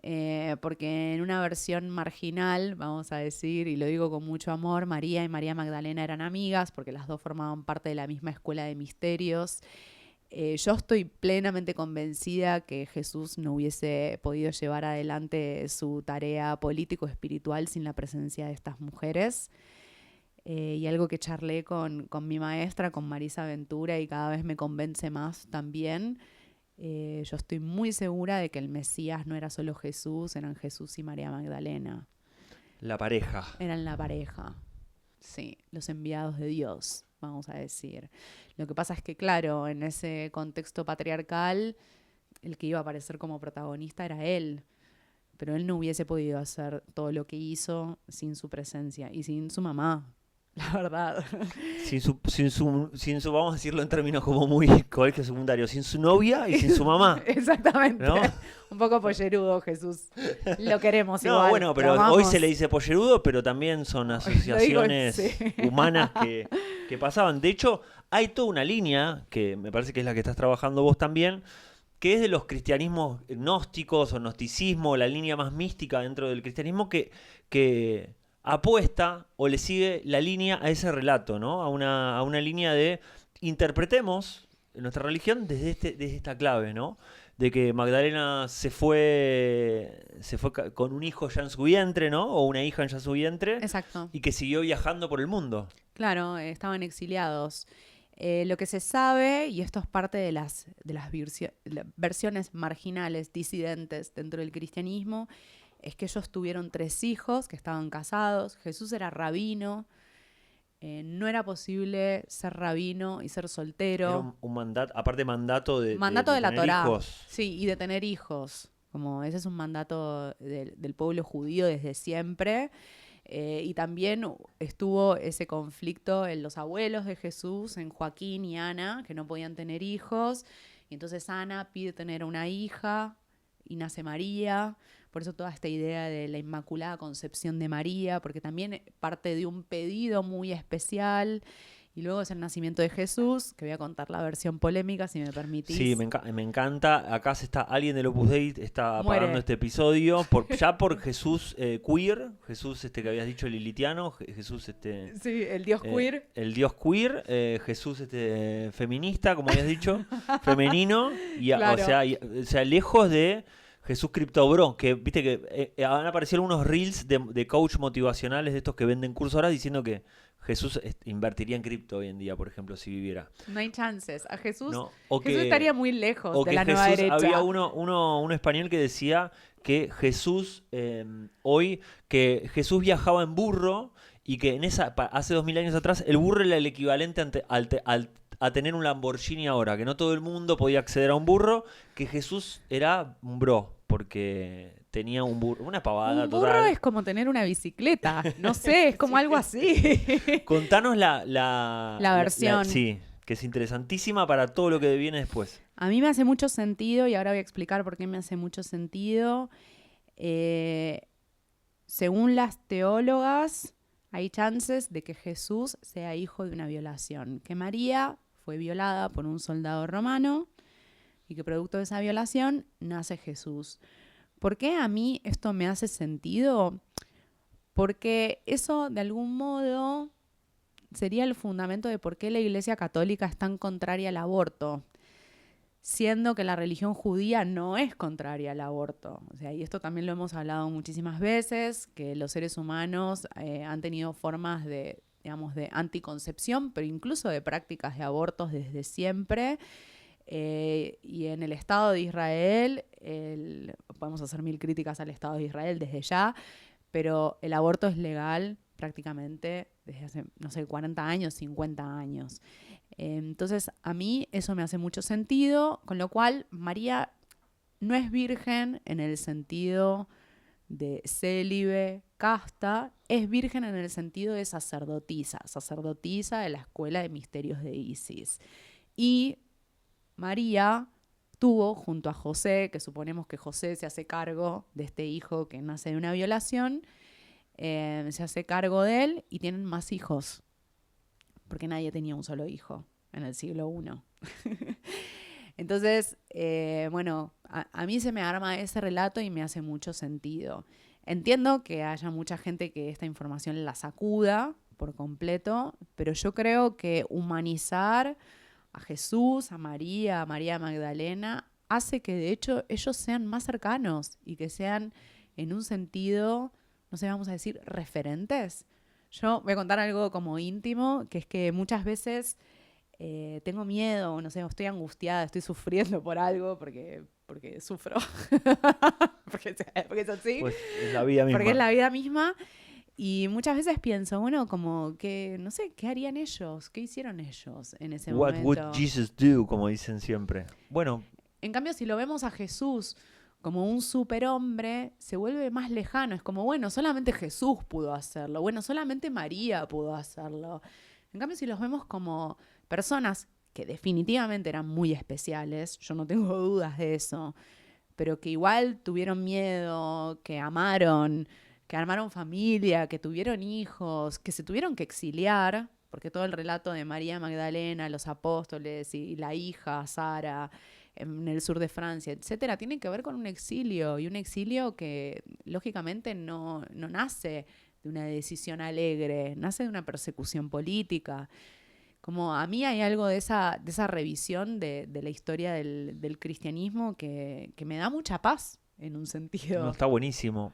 Porque en una versión marginal, vamos a decir, y lo digo con mucho amor, María y María Magdalena eran amigas porque las dos formaban parte de la misma escuela de misterios. Yo estoy plenamente convencida que Jesús no hubiese podido llevar adelante su tarea político-espiritual sin la presencia de estas mujeres. Y algo que charlé con mi maestra, con Marisa Ventura, y cada vez me convence más también. Yo estoy muy segura de que el Mesías no era solo Jesús, eran Jesús y María Magdalena. La pareja. Eran la pareja, sí, los enviados de Dios, vamos a decir. Lo que pasa es que, claro, en ese contexto patriarcal, el que iba a aparecer como protagonista era él. Pero él no hubiese podido hacer todo lo que hizo sin su presencia y sin su mamá, la verdad. Vamos a decirlo en términos como muy colegio secundario, sin su novia y sin su mamá. Exactamente. ¿No? Un poco pollerudo, Jesús. Lo queremos No, igual. bueno, pero hoy se le dice pollerudo, pero también son asociaciones sí. humanas que pasaban. De hecho, hay toda una línea, que me parece que es la que estás trabajando vos también, que es de los cristianismos gnósticos o gnosticismo, la línea más mística dentro del cristianismo, que apuesta o le sigue la línea a ese relato, ¿no? A una línea de interpretemos nuestra religión desde esta clave, ¿no? De que Magdalena se fue con un hijo ya en su vientre, ¿no? O una hija ya en su vientre. Exacto. Y que siguió viajando por el mundo. Claro, estaban exiliados. Lo que se sabe, y esto es parte de las versiones marginales, disidentes dentro del cristianismo, es que ellos tuvieron 3 hijos que estaban casados. Jesús era rabino. No era posible ser rabino y ser soltero. Era un mandato, aparte mandato de la tener Torá. hijos. Sí, y de tener hijos. Como ese es un mandato del pueblo judío desde siempre. Y también estuvo ese conflicto en los abuelos de Jesús, en Joaquín y Ana, que no podían tener hijos. Y entonces Ana pide tener una hija y nace María. Por eso toda esta idea de la Inmaculada Concepción de María, porque también parte de un pedido muy especial. Y luego es el nacimiento de Jesús, que voy a contar la versión polémica, si me permitís. Sí, me encanta. Acá alguien del Opus Dei está Muere. apagando este episodio ya por Jesús queer, Jesús que habías dicho lilitiano, Jesús sí, el dios queer. El dios queer, Jesús feminista, como habías dicho, femenino, y Claro. o sea, lejos de Jesús Criptobro, que viste que han aparecido algunos reels de coach motivacionales de estos que venden cursos ahora diciendo que Jesús invertiría en cripto hoy en día, por ejemplo, si viviera. No hay chances. A Jesús, No, Jesús estaría muy lejos de la Jesús, nueva derecha. había un español que decía que Jesús que Jesús viajaba en burro y que hace 2000 años atrás el burro era el equivalente a tener un Lamborghini ahora, que no todo el mundo podía acceder a un burro, que Jesús era un bro, porque tenía un burro, una pavada un burro total. es como tener una bicicleta, no sé, es como algo así. Contanos la versión. Sí, que es interesantísima para todo lo que viene después. A mí me hace mucho sentido, y ahora voy a explicar por qué me hace mucho sentido. Según las teólogas, hay chances de que Jesús sea hijo de una violación, que María fue violada por un soldado romano y que producto de esa violación nace Jesús. ¿Por qué a mí esto me hace sentido? Porque eso de algún modo sería el fundamento de por qué la Iglesia Católica es tan contraria al aborto, siendo que la religión judía no es contraria al aborto. O sea, y esto también lo hemos hablado muchísimas veces, que los seres humanos han tenido formas de, digamos, de anticoncepción, pero incluso de prácticas de abortos desde siempre. Y en el Estado de Israel, podemos hacer 1000 críticas al Estado de Israel desde ya, pero el aborto es legal prácticamente desde hace, no sé, 40 años, 50 años. Entonces, a mí eso me hace mucho sentido, con lo cual María no es virgen en el sentido de célibe, casta, es virgen en el sentido de sacerdotisa de la Escuela de Misterios de Isis. Y María tuvo junto a José, que suponemos que José se hace cargo de este hijo que nace de una violación, se hace cargo de él y tienen más hijos, porque nadie tenía un solo hijo en el siglo I. Entonces, bueno, a mí se me arma ese relato y me hace mucho sentido. Entiendo que haya mucha gente que esta información la sacuda por completo, pero yo creo que humanizar a Jesús, a María Magdalena, hace que de hecho ellos sean más cercanos y que sean en un sentido, no sé, vamos a decir, referentes. Yo voy a contar algo como íntimo, que es que muchas veces tengo miedo, no sé, estoy angustiada, estoy sufriendo por algo porque sufro, porque es así, Pues es la vida misma. porque es la vida misma. Y muchas veces pienso, bueno, como que, no sé, ¿qué harían ellos? ¿Qué hicieron ellos en ese What momento? would Jesus do, como dicen siempre. Bueno, En cambio, si lo vemos a Jesús como un superhombre, se vuelve más lejano. Es como, bueno, solamente Jesús pudo hacerlo. Bueno, solamente María pudo hacerlo. En cambio, si los vemos como personas que definitivamente eran muy especiales, yo no tengo dudas de eso, pero que igual tuvieron miedo, que armaron familia, que tuvieron hijos, que se tuvieron que exiliar, porque todo el relato de María Magdalena, los apóstoles y la hija, Sara, en el sur de Francia, etcétera, tiene que ver con un exilio, y un exilio que lógicamente no nace de una decisión alegre, nace de una persecución política. Como a mí hay algo de esa revisión de la historia del cristianismo que me da mucha paz en un no, sentido. está buenísimo.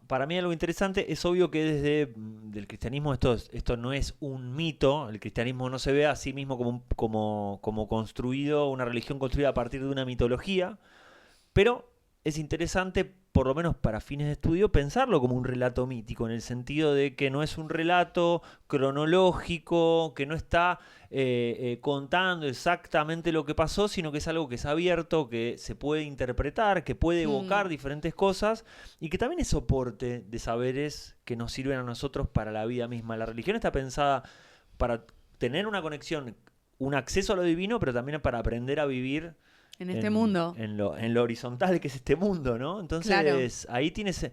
Para mí algo interesante, es obvio que desde del cristianismo esto no es un mito, el cristianismo no se ve a sí mismo como construido, una religión construida a partir de una mitología, pero es interesante, por lo menos para fines de estudio, pensarlo como un relato mítico, en el sentido de que no es un relato cronológico, que no está contando exactamente lo que pasó, sino que es algo que es abierto, que se puede interpretar, que puede evocar diferentes cosas y que también es soporte de saberes que nos sirven a nosotros para la vida misma. La religión está pensada para tener una conexión, un acceso a lo divino, pero también para aprender a vivir En este mundo. en lo horizontal que es este mundo, ¿no? Entonces, Claro. ahí tienes...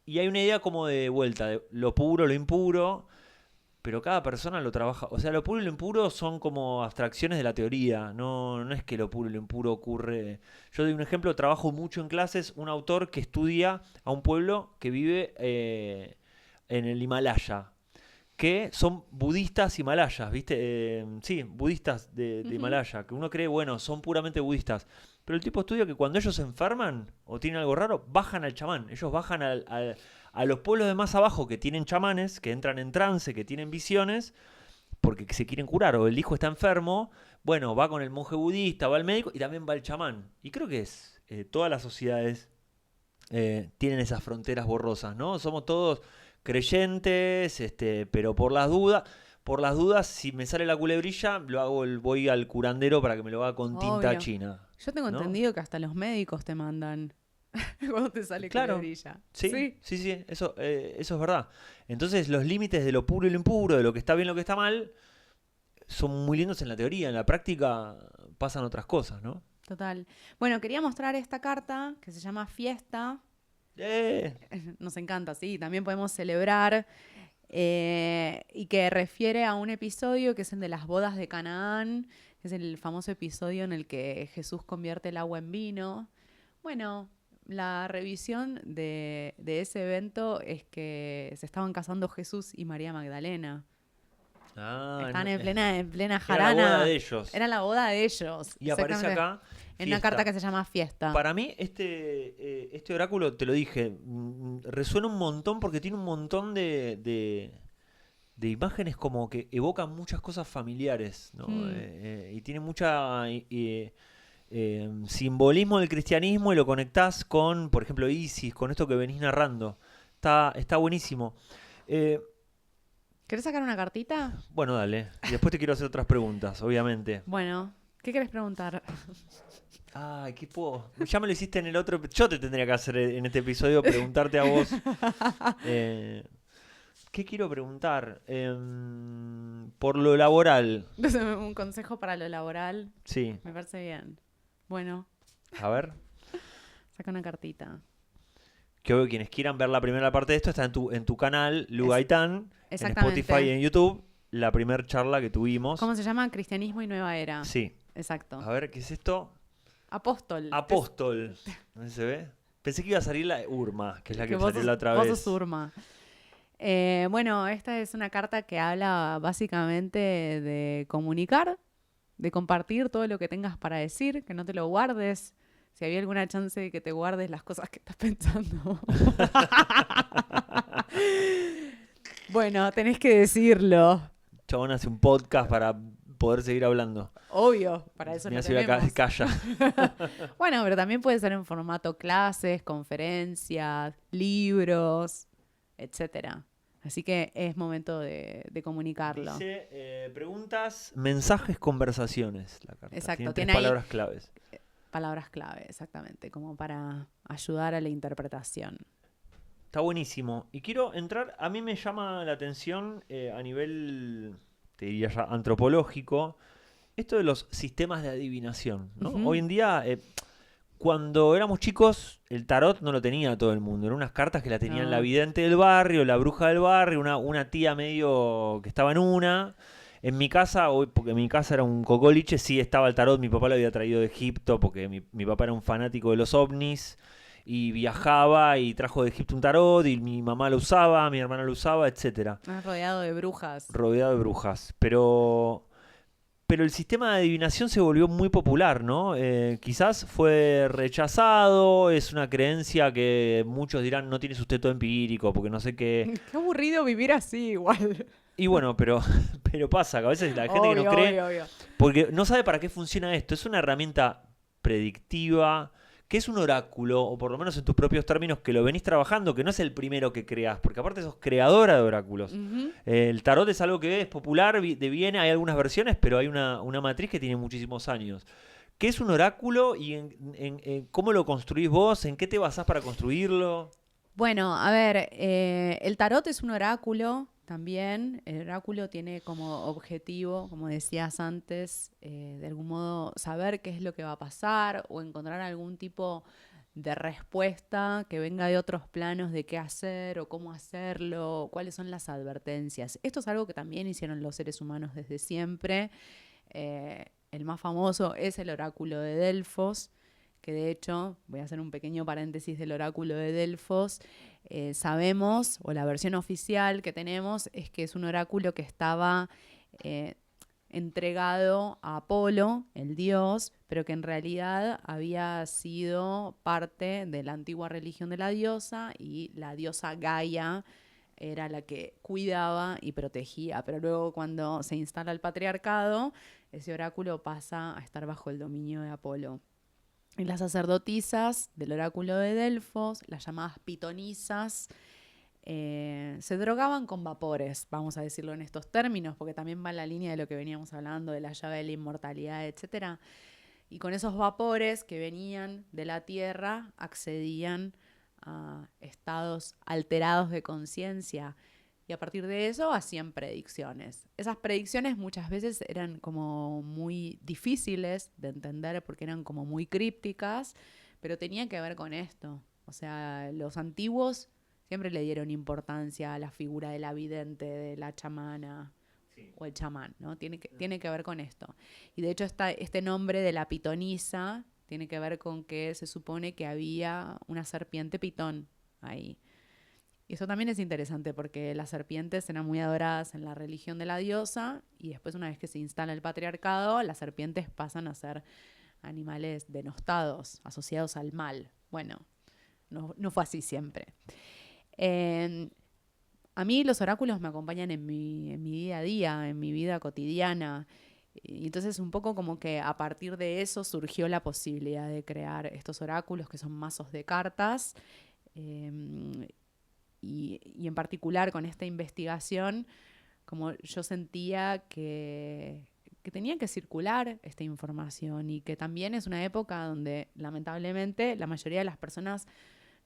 Y hay una idea como de vuelta, de lo puro, lo impuro, pero cada persona lo trabaja. O sea, lo puro y lo impuro son como abstracciones de la teoría, no es que lo puro y lo impuro ocurre... Yo doy un ejemplo, trabajo mucho en clases, un autor que estudia a un pueblo que vive en el Himalaya, que son budistas himalayas, ¿viste? Sí, budistas de Himalaya, que uno cree, bueno, son puramente budistas. Pero el tipo estudia que cuando ellos se enferman o tienen algo raro, bajan al chamán. Ellos bajan a los pueblos de más abajo que tienen chamanes, que entran en trance, que tienen visiones, porque se quieren curar. O el hijo está enfermo, bueno, va con el monje budista, va al médico y también va el chamán. Y creo que todas las sociedades tienen esas fronteras borrosas, ¿no? Somos todos creyentes, pero por las dudas, si me sale la culebrilla, voy al curandero para que me lo haga con tinta Obvio. china. Yo tengo ¿no? entendido que hasta los médicos te mandan cuando te sale Claro. culebrilla. Sí, eso es verdad. Entonces los límites de lo puro y lo impuro, de lo que está bien y lo que está mal, son muy lindos en la teoría. En la práctica pasan otras cosas, ¿no? Total. Bueno, quería mostrar esta carta que se llama Fiesta. Nos encanta, sí. También podemos celebrar. Y que refiere a un episodio que es el de las bodas de Canaán, que es el famoso episodio en el que Jesús convierte el agua en vino. Bueno, la revisión de ese evento es que se estaban casando Jesús y María Magdalena. Estaban en plena jarana. Era la boda de ellos. Era la boda de ellos. Y aparece acá en una carta que se llama Fiesta. Para mí, este oráculo, te lo dije, resuena un montón porque tiene un montón de imágenes como que evocan muchas cosas familiares, ¿no? Y tiene mucha simbolismo del cristianismo y lo conectás con, por ejemplo, Isis, con esto que venís narrando. Está buenísimo. ¿Querés sacar una cartita? Bueno, dale. Y después te quiero hacer otras preguntas, obviamente. Bueno, ¿qué querés preguntar? Ay, ¿qué puedo? Ya me lo hiciste en el otro. Yo te tendría que hacer en este episodio, preguntarte a vos. ¿Qué quiero preguntar? Por lo laboral. Un consejo para lo laboral. Sí. Me parece bien. Bueno. A ver. Saca una cartita. Que quienes quieran ver la primera parte de esto está en tu canal, Lu Gaitán, en Spotify y en YouTube, la primera charla que tuvimos. ¿Cómo se llama? Cristianismo y Nueva Era. Sí. Exacto. A ver, ¿qué es esto? Apóstol. Apóstol. ¿No se ve? Pensé que iba a salir la Urma, que es la que vos salió la otra vez. Vos sos Urma. Bueno, esta es una carta que habla básicamente de comunicar, de compartir todo lo que tengas para decir, que no te lo guardes. Si había alguna chance de que te guardes las cosas que estás pensando. Bueno, tenés que decirlo. Chabón hace un podcast para poder seguir hablando. Obvio, para eso Mira lo si voy a tenemos. calla. Bueno, pero también puede ser en formato clases, conferencias, libros, etcétera. Así que es momento de comunicarlo. Dice, preguntas, mensajes, conversaciones. La carta. Exacto, Tiene tres tiene ahí palabras claves. palabras clave, exactamente, como para ayudar a la interpretación. Está buenísimo. Y quiero entrar, a mí me llama la atención a nivel, te diría ya, antropológico, esto de los sistemas de adivinación, ¿no? Ujú. Hoy en día, cuando éramos chicos, el tarot no lo tenía todo el mundo. Eran unas cartas que la tenían la No. vidente del barrio, la bruja del barrio, una tía medio que estaba en una. En mi casa, hoy, porque mi casa era un cocoliche, sí estaba el tarot. Mi papá lo había traído de Egipto porque mi papá era un fanático de los ovnis y viajaba y trajo de Egipto un tarot y mi mamá lo usaba, mi hermana lo usaba, etcétera, Has rodeado de brujas. rodeado de brujas. Pero el sistema de adivinación se volvió muy popular, ¿no? Quizás fue rechazado, es una creencia que muchos dirán no tiene sustento empírico, porque no sé qué. Qué aburrido vivir así igual. Y bueno, pero pasa, que a veces la gente que no Obvio, cree, obvio, obvio. porque no sabe para qué funciona esto. Es una herramienta predictiva, que es un oráculo, o por lo menos en tus propios términos, que lo venís trabajando, que no es el primero que creas, porque aparte sos creadora de oráculos. Ujú. El tarot es algo que es popular, viene, hay algunas versiones, pero hay una matriz que tiene muchísimos años. ¿Qué es un oráculo y en cómo lo construís vos? ¿En qué te basás para construirlo? Bueno, a ver, el tarot es un oráculo también. El oráculo tiene como objetivo, como decías antes, de algún modo saber qué es lo que va a pasar o encontrar algún tipo de respuesta que venga de otros planos de qué hacer o cómo hacerlo, cuáles son las advertencias. Esto es algo que también hicieron los seres humanos desde siempre. El más famoso es el oráculo de Delfos, que de hecho, voy a hacer un pequeño paréntesis del oráculo de Delfos, sabemos, o la versión oficial que tenemos, es que es un oráculo que estaba eh, entregado a Apolo, el dios, pero que en realidad había sido parte de la antigua religión de la diosa y la diosa Gaia era la que cuidaba y protegía. Pero luego cuando se instala el patriarcado, ese oráculo pasa a estar bajo el dominio de Apolo. Y las sacerdotisas del oráculo de Delfos, las llamadas pitonisas, se drogaban con vapores, vamos a decirlo en estos términos, porque también va en la línea de lo que veníamos hablando de la llave de la inmortalidad, etcétera. Y con esos vapores que venían de la tierra accedían a estados alterados de conciencia y a partir de eso hacían predicciones. Esas predicciones muchas veces eran como muy difíciles de entender porque eran como muy crípticas, pero tenían que ver con esto. O sea, los antiguos siempre le dieron importancia a la figura de la vidente, de la chamana o el chamán, ¿no? Tiene que ver con esto. Y de hecho este nombre de la pitonisa tiene que ver con que se supone que había una serpiente pitón ahí. Y eso también es interesante porque las serpientes eran muy adoradas en la religión de la diosa y después una vez que se instala el patriarcado, las serpientes pasan a ser animales denostados, asociados al mal. Bueno, no fue así siempre. Eh, a mí los oráculos me acompañan en mi día a día, en mi vida cotidiana. Y entonces un poco como que a partir de eso surgió la posibilidad de crear estos oráculos que son mazos de cartas. Eh, y en particular con esta investigación, como yo sentía que tenía que circular esta información y que también es una época donde lamentablemente la mayoría de las personas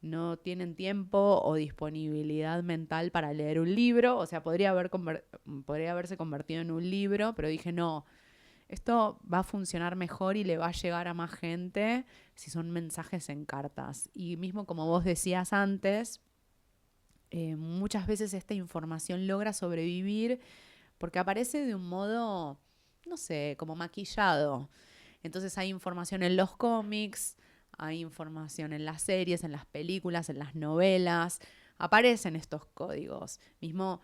no tienen tiempo o disponibilidad mental para leer un libro, o sea, podría haberse convertido en un libro, pero dije no, esto va a funcionar mejor y le va a llegar a más gente si son mensajes en cartas. Y mismo como vos decías antes, muchas veces esta información logra sobrevivir porque aparece de un modo, no sé, como maquillado. Entonces hay información en los cómics, hay información en las series, en las películas, en las novelas, aparecen estos códigos. Mismo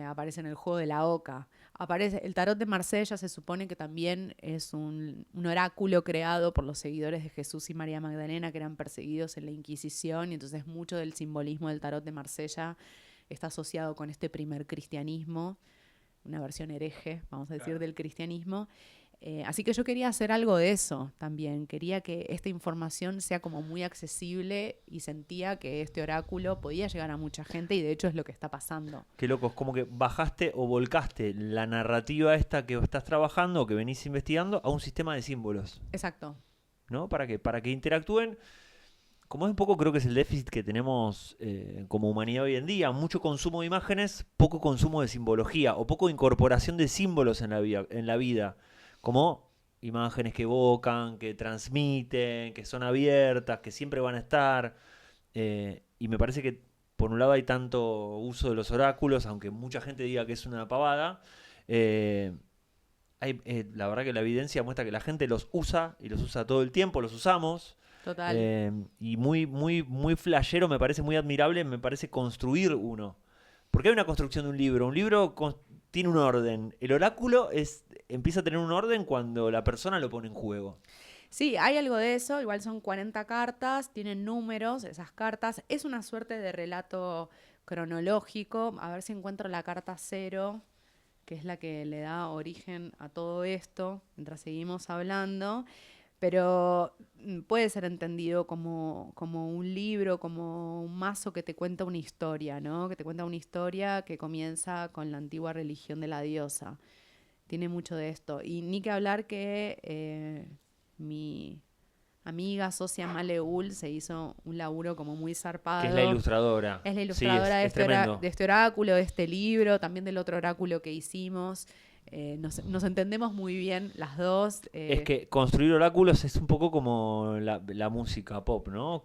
aparece en el juego de la oca. Aparece el tarot de Marsella, se supone que también es un oráculo creado por los seguidores de Jesús y María Magdalena, que eran perseguidos en la Inquisición, y entonces mucho del simbolismo del tarot de Marsella está asociado con este primer cristianismo, una versión hereje, vamos a decir, del cristianismo. Así que yo quería hacer algo de eso también. Quería que esta información sea como muy accesible y sentía que este oráculo podía llegar a mucha gente y de hecho es lo que está pasando. Qué loco, es como que bajaste o volcaste la narrativa esta que estás trabajando o que venís investigando a un sistema de símbolos. Exacto. ¿No? ¿Para qué? Para que interactúen. Como es un poco, creo que es el déficit que tenemos como humanidad hoy en día, mucho consumo de imágenes, poco consumo de simbología o poco incorporación de símbolos en la vida. Como imágenes que evocan, que transmiten, que son abiertas, que siempre van a estar. Y me parece que por un lado hay tanto uso de los oráculos, aunque mucha gente diga que es una pavada. La verdad que la evidencia muestra que la gente los usa y los usa todo el tiempo, los usamos. Total. Y muy flashero, me parece muy admirable, me parece construir uno. Porque hay una construcción de un libro. Un libro tiene un orden. El oráculo empieza a tener un orden cuando la persona lo pone en juego. Sí, hay algo de eso. Igual son 40 cartas, tienen números, esas cartas. Es una suerte de relato cronológico. A ver si encuentro la carta 0, que es la que le da origen a todo esto, mientras seguimos hablando. Pero puede ser entendido como un libro, como un mazo que te cuenta una historia, ¿no? Que te cuenta una historia que comienza con la antigua religión de la diosa. Tiene mucho de esto. Y ni que hablar que mi amiga, socia Maleul, se hizo un laburo como muy zarpado. Que es la ilustradora. Es la ilustradora sí, de este oráculo, de este libro, también del otro oráculo que hicimos. Nos entendemos muy bien las dos. Es que construir oráculos es un poco como la música pop, ¿no?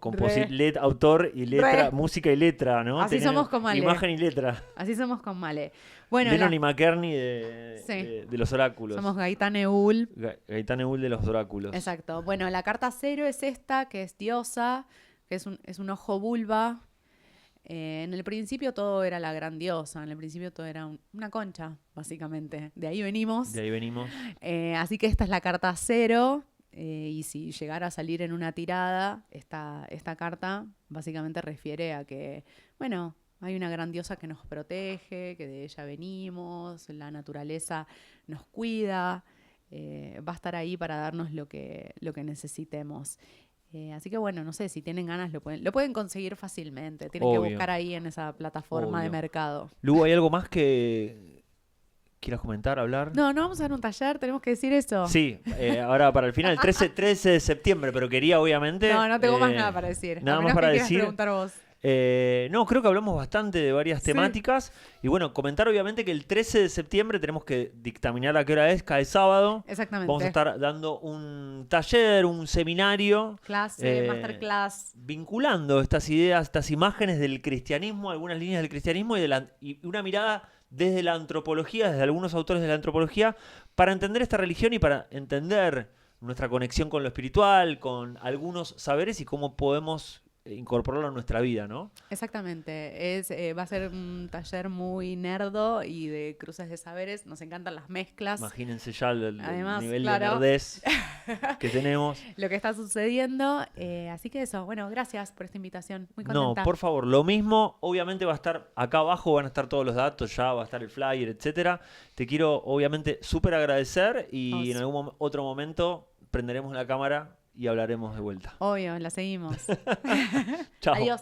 Autor y letra, música y letra, ¿no? Así somos con Male. Imagen y letra. Así somos con Male. Bueno, Lennon y McCartney de los oráculos. Somos Gaitán Eul. Gaitán Eul de los oráculos. Exacto. Bueno, la carta 0 es esta, que es diosa, que es un ojo vulva. En el principio todo era la gran diosa, en el principio todo era una concha, básicamente. De ahí venimos. De ahí venimos. Así que esta es la carta 0, y si llegara a salir en una tirada, esta carta básicamente refiere a que, bueno, hay una gran diosa que nos protege, que de ella venimos, la naturaleza nos cuida, va a estar ahí para darnos lo que necesitemos. Así que bueno, no sé, si tienen ganas lo pueden conseguir fácilmente. Tienen que buscar ahí en esa plataforma de mercado. Lu, ¿hay algo más que quieras comentar, hablar? No vamos a dar un taller, tenemos que decir eso. Sí, ahora para el final, 13 de septiembre, pero quería obviamente... No tengo más nada para decir. Nada más para decir. Preguntar vos. No, creo que hablamos bastante de varias temáticas. Y bueno, comentar obviamente que el 13 de septiembre tenemos que dictaminar a qué hora es, cae sábado. Exactamente. Vamos a estar dando un taller, un seminario. Clase, masterclass. Vinculando estas ideas, estas imágenes del cristianismo, algunas líneas del cristianismo y una mirada desde la antropología, desde algunos autores de la antropología, para entender esta religión y para entender nuestra conexión con lo espiritual, con algunos saberes y cómo podemos incorporarlo a nuestra vida, ¿no? Exactamente. Va a ser un taller muy nerdo y de cruces de saberes. Nos encantan las mezclas. Imagínense ya el nivel claro, de nerdez que tenemos. Lo que está sucediendo. Así que eso, bueno, gracias por esta invitación. Muy contenta. No, por favor, lo mismo. Obviamente va a estar acá abajo, van a estar todos los datos, ya va a estar el flyer, etcétera. Te quiero, obviamente, súper agradecer y en algún otro momento prenderemos la cámara y hablaremos de vuelta. Obvio, la seguimos. Chao. Adiós.